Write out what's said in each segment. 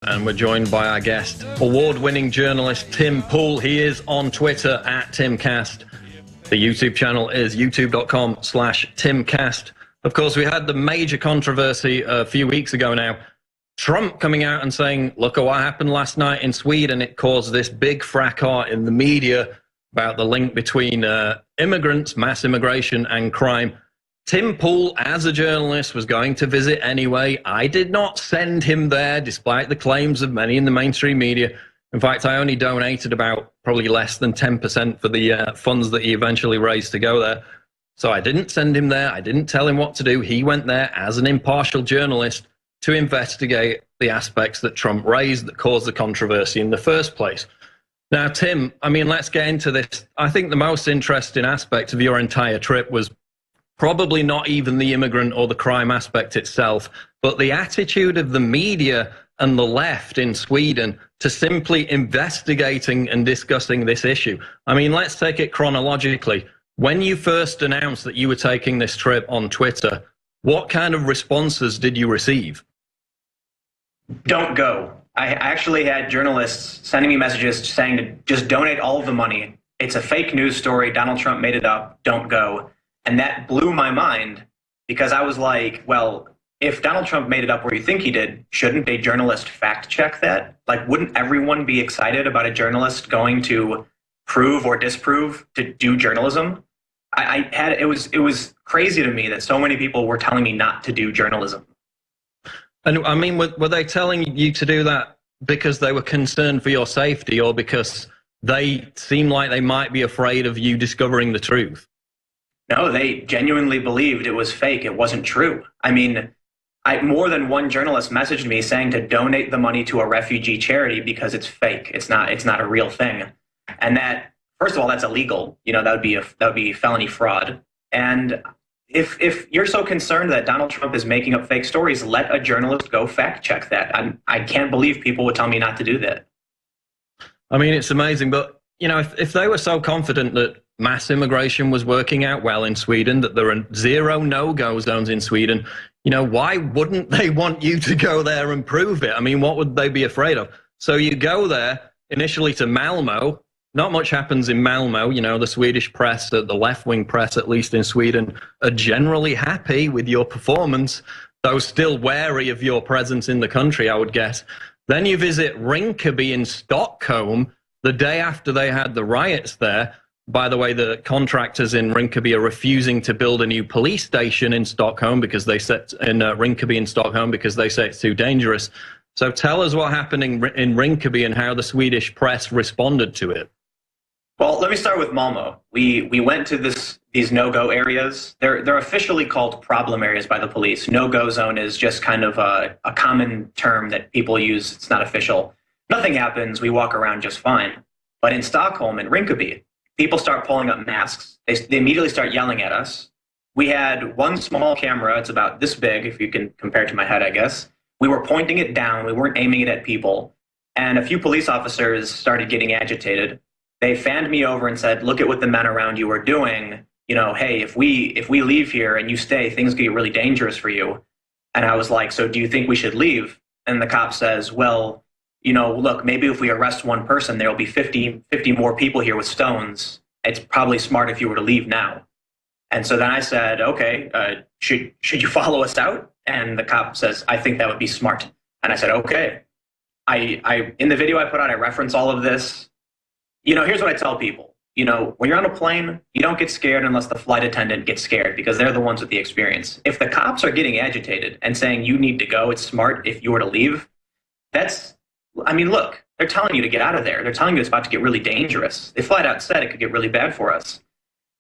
And we're joined by our guest, award-winning journalist Tim Pool. He is on Twitter at TimCast. The YouTube channel is youtube.com/TimCast. Of course, we had the major controversy a few weeks ago now. Trump coming out and saying, look at what happened last night in Sweden. It caused this big fracas in the media about the link between immigrants, mass immigration, and crime. Tim Pool, as a journalist, was going to visit anyway. I did not send him there, despite the claims of many in the mainstream media. In fact, I only donated about probably less than 10% for the funds that he eventually raised to go there. So I didn't send him there. I didn't tell him what to do. He went there as an impartial journalist to investigate the aspects that Trump raised that caused the controversy in the first place. Now, Tim, I mean, let's get into this. I think the most interesting aspect of your entire trip was probably not even the immigrant or the crime aspect itself, but the attitude of the media and the left in Sweden to simply investigating and discussing this issue. I mean, let's take it chronologically. When you first announced that you were taking this trip on Twitter, what kind of responses did you receive? Don't go. I actually had journalists sending me messages saying to just donate all of the money. It's a fake news story. Donald Trump made it up. Don't go. And that blew my mind because I was like, well, if Donald Trump made it up where you think he did, shouldn't a journalist fact check that? Like, wouldn't everyone be excited about a journalist going to prove or disprove to do journalism? It was crazy to me that so many people were telling me not to do journalism. And I mean, were they telling you to do that because they were concerned for your safety or because they seemed like they might be afraid of you discovering the truth? No, they genuinely believed it was fake. It wasn't true. I mean, more than one journalist messaged me saying to donate the money to a refugee charity because it's fake. It's not a real thing. And that, first of all, that's illegal. You know, that would be felony fraud. And if you're so concerned that Donald Trump is making up fake stories, let a journalist go fact check that. I can't believe people would tell me not to do that. I mean, it's amazing. But, you know, if they were so confident that mass immigration was working out well in Sweden, that there are zero no-go zones in Sweden, you know, why wouldn't they want you to go there and prove it? I mean, what would they be afraid of? So you go there initially to Malmo. Not much happens in Malmo. You know, the Swedish press, the left-wing press, at least in Sweden, are generally happy with your performance, though still wary of your presence in the country, I would guess. Then you visit Rinkeby in Stockholm the day after they had the riots there. By the way, the contractors in Rinkeby are refusing to build a new police station in Stockholm because they say Rinkeby in Stockholm because they say it's too dangerous. So tell us what happened in Rinkeby and how the Swedish press responded to it. Well, let me start with Malmo. We went to these no-go areas. They're officially called problem areas by the police. No-go zone is just kind of a common term that people use. It's not official. Nothing happens. We walk around just fine. But in Stockholm, in Rinkeby, people start pulling up masks. They immediately start yelling at us. We had one small camera. It's about this big, if you can compare it to my head, I guess. We were pointing it down. We weren't aiming it at people. And a few police officers started getting agitated. They fanned me over and said, look at what the men around you are doing. You know, hey, if we leave here and you stay, things get really dangerous for you. And I was like, so do you think we should leave? And the cop says, well, you know, look, maybe if we arrest one person, there'll be 50 more people here with stones. It's probably smart if you were to leave now. And so then I said, okay, should you follow us out? And the cop says, I think that would be smart. And I said, okay. I in the video I put out, I reference all of this. You know, here's what I tell people. You know, when you're on a plane, you don't get scared unless the flight attendant gets scared because they're the ones with the experience. If the cops are getting agitated and saying you need to go, it's smart if you were to leave, I mean, look, they're telling you to get out of there. They're telling you it's about to get really dangerous. They flat out said it could get really bad for us.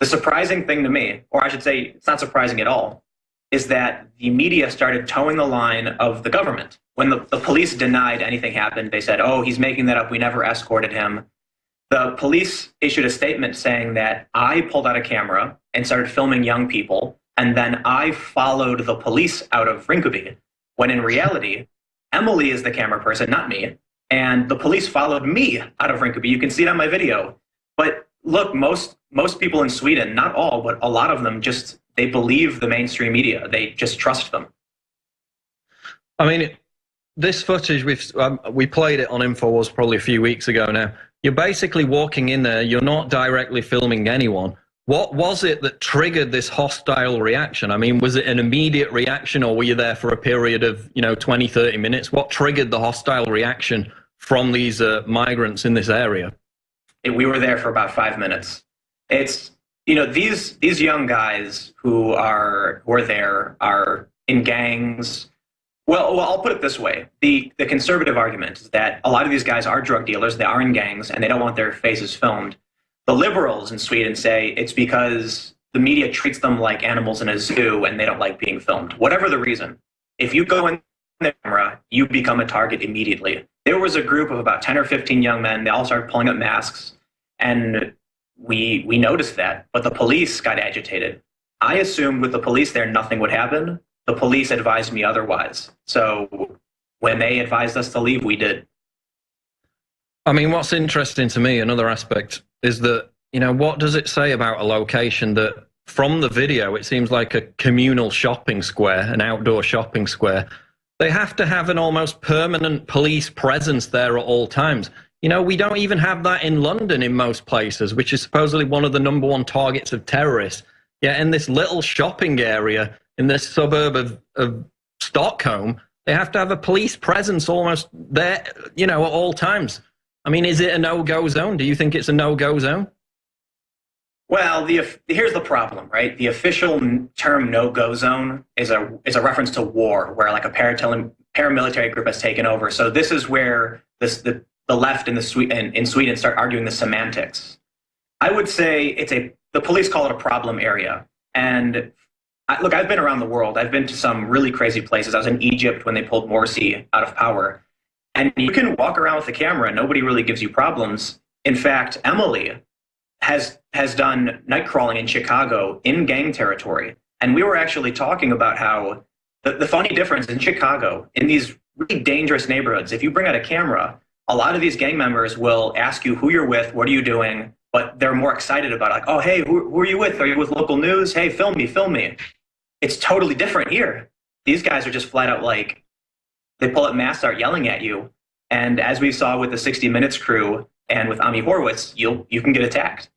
The surprising thing to me, or I should say it's not surprising at all, is that the media started towing the line of the government. When the police denied anything happened, they said, oh, he's making that up. We never escorted him. The police issued a statement saying that I pulled out a camera and started filming young people, and then I followed the police out of Rinkeby, when in reality, Emily is the camera person, not me. And the police followed me out of Rinkeby. You can see it on my video. But look, most people in Sweden, not all, but a lot of them they believe the mainstream media. They just trust them. I mean, this footage, we played it on InfoWars probably a few weeks ago now. You're basically walking in there. You're not directly filming anyone. What was it that triggered this hostile reaction? I mean, was it an immediate reaction, or were you there for a period of, 20, 30 minutes? What triggered the hostile reaction from these migrants in this area? We were there for about 5 minutes. It's, these young guys who are there are in gangs. Well, I'll put it this way. The conservative argument is that a lot of these guys are drug dealers, they are in gangs, and they don't want their faces filmed. The liberals in Sweden say it's because the media treats them like animals in a zoo and they don't like being filmed. Whatever the reason, if you go in the camera, you become a target immediately. There was a group of about 10 or 15 young men. They all started pulling up masks, and we noticed that, but the police got agitated. I assumed with the police there, nothing would happen. The police advised me otherwise. So when they advised us to leave, we did. I mean, what's interesting to me, another aspect, is that, what does it say about a location that from the video, it seems like a communal shopping square, an outdoor shopping square. They have to have an almost permanent police presence there at all times. We don't even have that in London in most places, which is supposedly one of the #1 targets of terrorists. Yet in this little shopping area, in this suburb of Stockholm, they have to have a police presence almost there, at all times. I mean, is it a no-go zone? Do you think it's a no-go zone? Well, here's the problem, right? The official term "no-go zone" is a reference to war, where like a paramilitary group has taken over. So this is where the left in Sweden start arguing the semantics. I would say the police call it a problem area. And look, I've been around the world. I've been to some really crazy places. I was in Egypt when they pulled Morsi out of power. And you can walk around with the camera and nobody really gives you problems. In fact, Emily has done night crawling in Chicago in gang territory. And we were actually talking about how the funny difference in Chicago, in these really dangerous neighborhoods, if you bring out a camera, a lot of these gang members will ask you who you're with, what are you doing? But they're more excited about it. Like, oh, hey, who are you with? Are you with local news? Hey, film me. It's totally different here. These guys are just flat out like, they pull up masks, start yelling at you. And as we saw with the 60 Minutes crew and with Ami Horowitz, you can get attacked.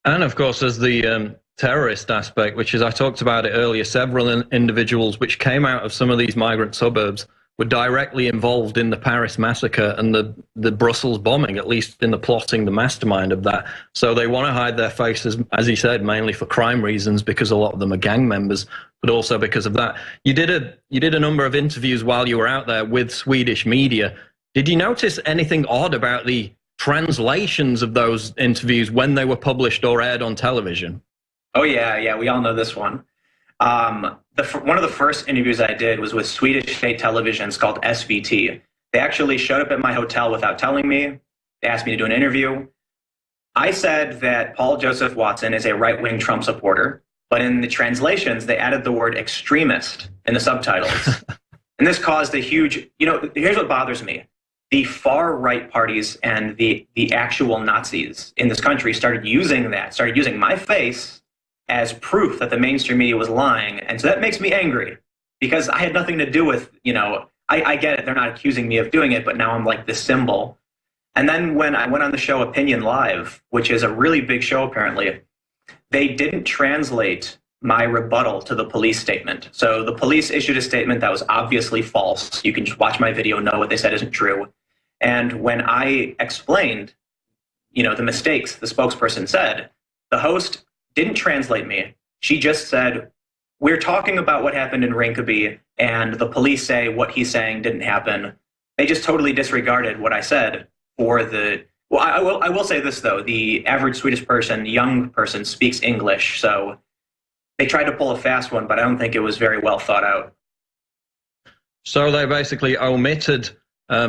And of course, there's the terrorist aspect, which is, I talked about it earlier, several individuals which came out of some of these migrant suburbs were directly involved in the Paris massacre and the Brussels bombing, at least in the plotting, the mastermind of that. So they want to hide their faces, as he said, mainly for crime reasons, because a lot of them are gang members, but also because of that. You did a number of interviews while you were out there with Swedish media. Did you notice anything odd about the translations of those interviews when they were published or aired on television? Oh, yeah, we all know this one. One of the first interviews I did was with Swedish state television. It's called SVT. They actually showed up at my hotel without telling me. They asked me to do an interview. I said that Paul Joseph Watson is a right-wing Trump supporter, but in the translations, they added the word extremist in the subtitles. And this caused a huge, here's what bothers me. The far-right parties and the actual Nazis in this country started using my face as proof that the mainstream media was lying. And so that makes me angry because I had nothing to do with, I get it. They're not accusing me of doing it, but now I'm like this symbol. And then when I went on the show Opinion Live, which is a really big show apparently, they didn't translate my rebuttal to the police statement. So the police issued a statement that was obviously false. You can just watch my video, know what they said isn't true. And when I explained, the mistakes the spokesperson said, the host didn't translate me. She just said, we're talking about what happened in Rinkeby, and the police say what he's saying didn't happen. They just totally disregarded what I said for I will say this, though. The average Swedish person, young person, speaks English, so they tried to pull a fast one, but I don't think it was very well thought out. So they basically omitted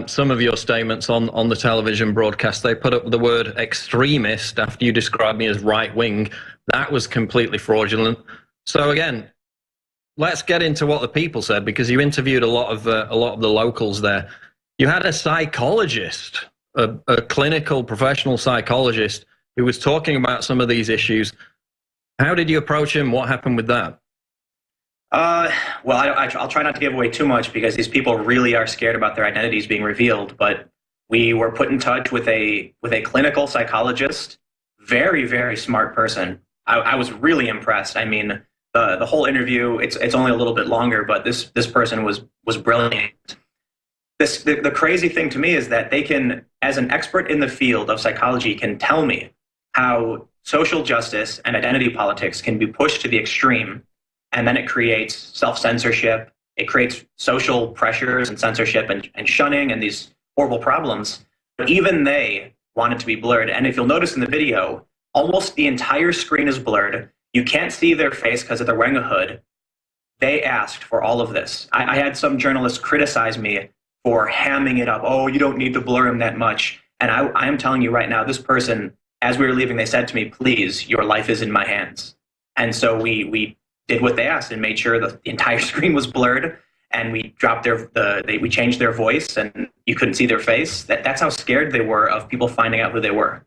some of your statements on the television broadcast. They put up the word extremist after you described me as right-wing. That was completely fraudulent. So again, let's get into what the people said, because you interviewed a lot of the locals there. You had a psychologist, a clinical professional psychologist, who was talking about some of these issues. How did you approach him? What happened with that? Well, I'll try not to give away too much because these people really are scared about their identities being revealed. But we were put in touch with a clinical psychologist, very, very smart person. I was really impressed. I mean, the whole interview, it's only a little bit longer, but this person was brilliant. The crazy thing to me is that they can, as an expert in the field of psychology, can tell me how social justice and identity politics can be pushed to the extreme, and then it creates self-censorship, it creates social pressures and censorship and shunning and these horrible problems. But even they want it to be blurred. And if you'll notice in the video, almost the entire screen is blurred. You can't see their face because they're wearing a hood. They asked for all of this. I had some journalists criticize me for hamming it up. Oh, you don't need to blur him that much. And I am telling you right now, this person, as we were leaving, they said to me, please, your life is in my hands. And so we did what they asked and made sure that the entire screen was blurred, and we dropped we changed their voice and you couldn't see their face. That's how scared they were of people finding out who they were.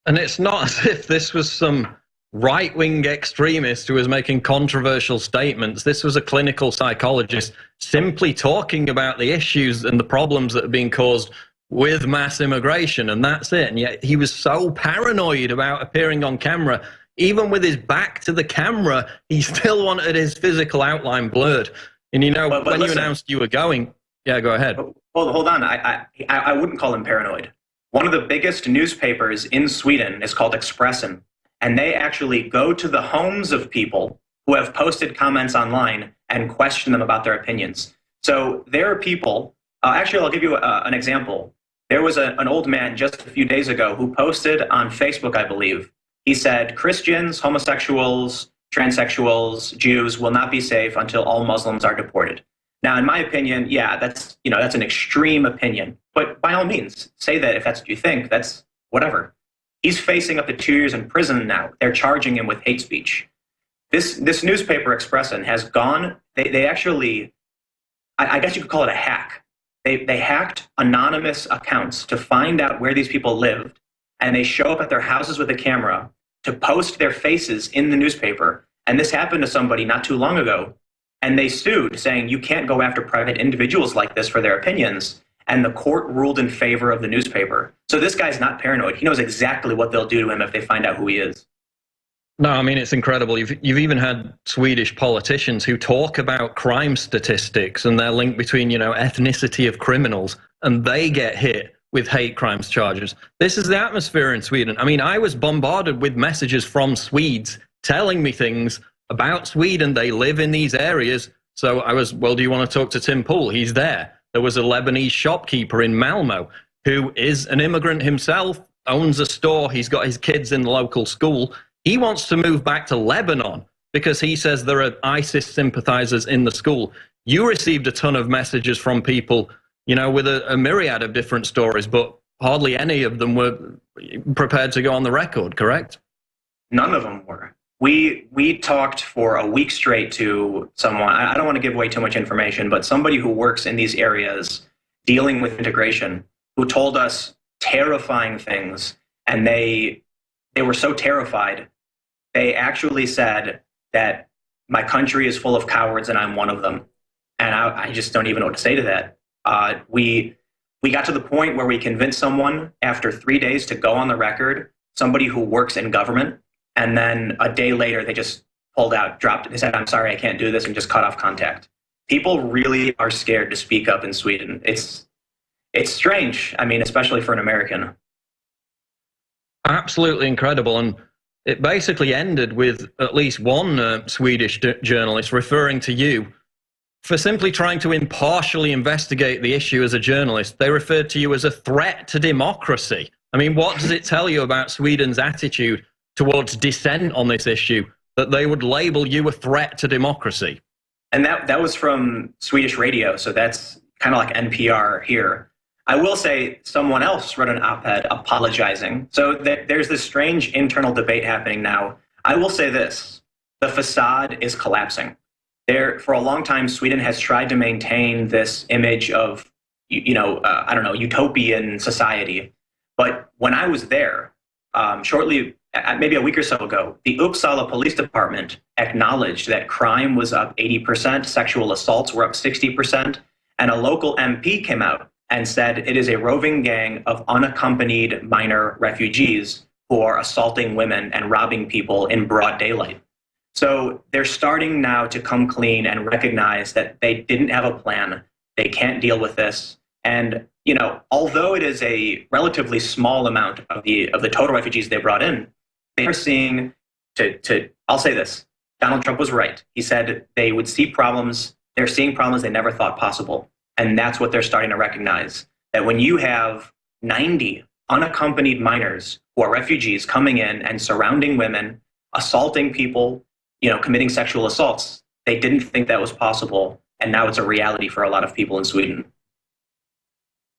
And it's not as if this was some right-wing extremist who was making controversial statements. This was a clinical psychologist simply talking about the issues and the problems that are being caused with mass immigration, and that's it. And yet he was so paranoid about appearing on camera. Even with his back to the camera, he still wanted his physical outline blurred. And you know, but when listen, you announced you were going, yeah, go ahead. Hold on. I wouldn't call him paranoid. One of the biggest newspapers in Sweden is called Expressen, and they actually go to the homes of people who have posted comments online and question them about their opinions. So there are people, actually, I'll give you an example. There was an old man just a few days ago who posted on Facebook, I believe. He said, Christians, homosexuals, transsexuals, Jews will not be safe until all Muslims are deported. Now, in my opinion, yeah, that's an extreme opinion. But by all means, say that if that's what you think, that's whatever. He's facing up to 2 years in prison now. They're charging him with hate speech. This newspaper, Expressen, has gone, they actually, I guess you could call it a hack. They hacked anonymous accounts to find out where these people lived, and they show up at their houses with a camera to post their faces in the newspaper. And this happened to somebody not too long ago. And they sued, saying you can't go after private individuals like this for their opinions. And the court ruled in favor of the newspaper. So this guy's not paranoid. He knows exactly what they'll do to him if they find out who he is. No, I mean, it's incredible. You've even had Swedish politicians who talk about crime statistics and their link between, ethnicity of criminals, and they get hit with hate crimes charges. This is the atmosphere in Sweden. I mean, I was bombarded with messages from Swedes telling me things about Sweden. They live in these areas. So I was, well, do you want to talk to Tim Pool? He's there. There was a Lebanese shopkeeper in Malmo who is an immigrant himself, owns a store. He's got his kids in the local school. He wants to move back to Lebanon because he says there are ISIS sympathizers in the school. You received a ton of messages from people, with a myriad of different stories, but hardly any of them were prepared to go on the record, correct? None of them were. We talked for a week straight to someone, I don't want to give away too much information, but somebody who works in these areas dealing with integration, who told us terrifying things, and they were so terrified, they actually said that my country is full of cowards and I'm one of them. And I just don't even know what to say to that. We got to the point where we convinced someone after 3 days to go on the record, somebody who works in government, and then a day later they just pulled out, dropped it. They said, I'm sorry, I can't do this, and just cut off contact. People really are scared to speak up in Sweden. It's strange, I mean, especially for an American. Absolutely incredible. And it basically ended with at least one Swedish journalist referring to you for simply trying to impartially investigate the issue as a journalist. They referred to you as a threat to democracy. I mean, what does it tell you about Sweden's attitude towards dissent on this issue, that they would label you a threat to democracy? And that was from Swedish radio, so that's kind of like NPR here. I will say someone else wrote an op-ed apologizing. So there's this strange internal debate happening now. I will say this, the facade is collapsing. For a long time, Sweden has tried to maintain this image of, utopian society. But when I was there, shortly maybe a week or so ago, the Uppsala Police Department acknowledged that crime was up 80%, sexual assaults were up 60%, and a local MP came out and said it is a roving gang of unaccompanied minor refugees who are assaulting women and robbing people in broad daylight. So they're starting now to come clean and recognize that they didn't have a plan. They can't deal with this. And, you know, although it is a relatively small amount of the total refugees they brought in, they are seeing I'll say this, Donald Trump was right. He said they would see problems. They're seeing problems they never thought possible. And that's what they're starting to recognize, that when you have 90 unaccompanied minors who are refugees coming in and surrounding women, assaulting people, you know, committing sexual assaults, they didn't think that was possible. And now it's a reality for a lot of people in Sweden.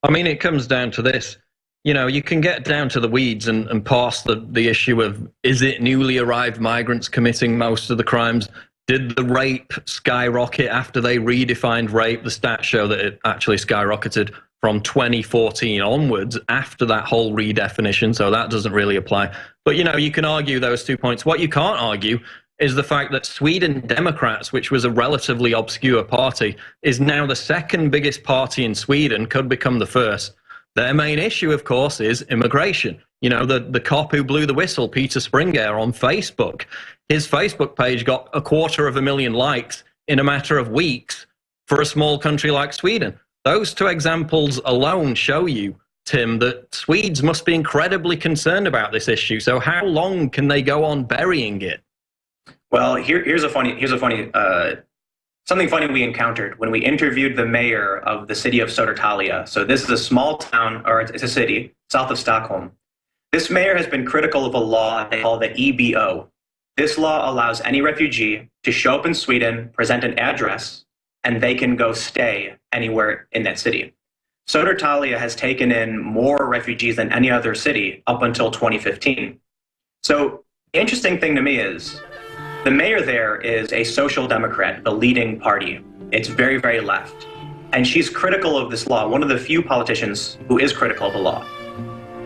I mean, it comes down to this. You know, you can get down to the weeds and pass the issue of, is it newly arrived migrants committing most of the crimes? Did the rape skyrocket after they redefined rape? The stats show that it actually skyrocketed from 2014 onwards after that whole redefinition, so that doesn't really apply. But, you know, you can argue those 2 points. What you can't argue is the fact that Sweden Democrats, which was a relatively obscure party, is now the second biggest party in Sweden, could become the first. Their main issue, of course, is immigration. You know, the cop who blew the whistle, Peter Springer, on Facebook, his Facebook page got 250,000 likes in a matter of weeks for a small country like Sweden. Those two examples alone show you, Tim, that Swedes must be incredibly concerned about this issue. So how long can they go on burying it? Well, here's something funny we encountered when we interviewed the mayor of the city of Södertälje. So this is a small town, or it's a city south of Stockholm. This mayor has been critical of a law they call the EBO. This law allows any refugee to show up in Sweden, present an address, and they can go stay anywhere in that city. Södertälje has taken in more refugees than any other city up until 2015. So the interesting thing to me is, the mayor there is a social democrat, the leading party. It's very, very left. And she's critical of this law, one of the few politicians who is critical of the law.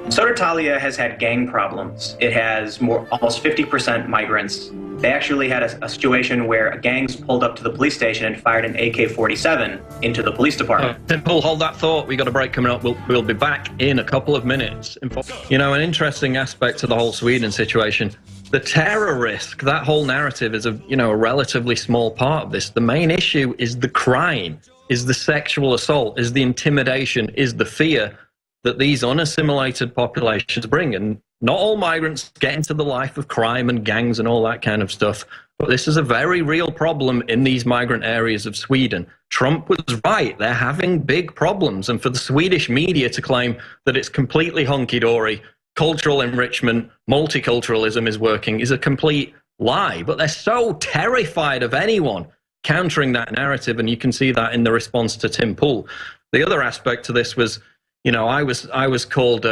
Södertälje has had gang problems. It has almost 50% migrants. They actually had a situation where gangs pulled up to the police station and fired an AK-47 into the police department. Simple, hold that thought. We got a break coming up. We'll be back in a couple of minutes. You know, an interesting aspect to the whole Sweden situation, the terror risk, that whole narrative is a relatively small part of this. The main issue is the crime, is the sexual assault, is the intimidation, is the fear that these unassimilated populations bring. And not all migrants get into the life of crime and gangs and all that kind of stuff. But this is a very real problem in these migrant areas of Sweden. Trump was right. They're having big problems. And for the Swedish media to claim that it's completely hunky-dory, cultural enrichment, multiculturalism is working, is a complete lie. But they're so terrified of anyone countering that narrative. And you can see that in the response to Tim Pool. The other aspect to this was, you know, I was called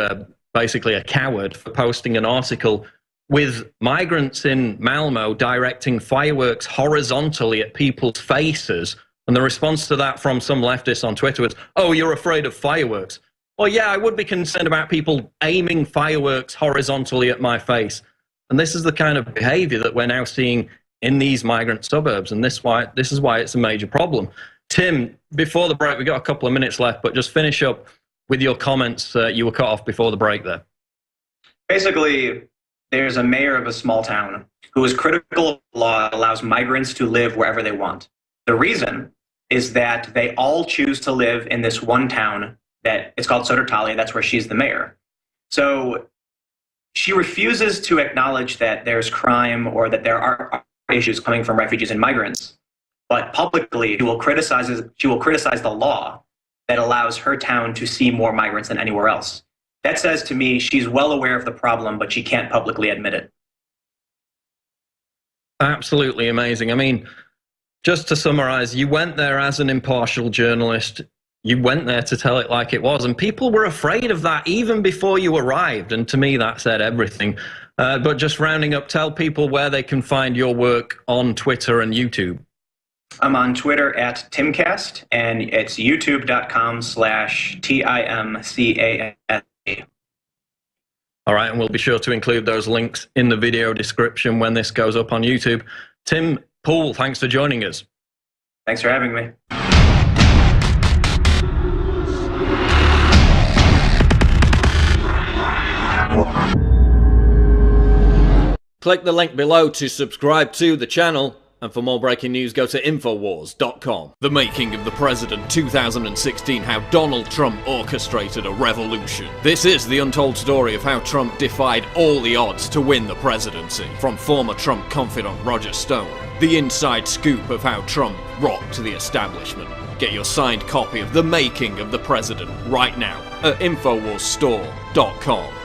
basically a coward for posting an article with migrants in Malmo directing fireworks horizontally at people's faces. And the response to that from some leftists on Twitter was, oh, you're afraid of fireworks. Well, yeah, I would be concerned about people aiming fireworks horizontally at my face. And this is the kind of behavior that we're now seeing in these migrant suburbs. And this is why it's a major problem. Tim, before the break, we've got a couple of minutes left, but just finish up with your comments. You were cut off before the break there. Basically, there's a mayor of a small town who is critical of the law that allows migrants to live wherever they want. The reason is that they all choose to live in this one town that it's called Södertälje. That's where she's the mayor. So she refuses to acknowledge that there's crime or that there are issues coming from refugees and migrants. But publicly, she will criticize the law that allows her town to see more migrants than anywhere else. That says to me she's well aware of the problem, but she can't publicly admit it. Absolutely amazing. I mean, just to summarize, you went there as an impartial journalist. You went there to tell it like it was, and people were afraid of that even before you arrived, and to me that said everything. But just rounding up, tell people where they can find your work on Twitter and YouTube. I'm on Twitter at Timcast, and it's youtube.com/TIMCAST. All right, and we'll be sure to include those links in the video description when this goes up on YouTube. Tim Poole, thanks for joining us. Thanks for having me. Click the link below to subscribe to the channel, and for more breaking news go to Infowars.com. The Making of the President 2016, how Donald Trump orchestrated a revolution. This is the untold story of how Trump defied all the odds to win the presidency. From former Trump confidant Roger Stone, the inside scoop of how Trump rocked the establishment. Get your signed copy of The Making of the President right now at InfoWarsStore.com.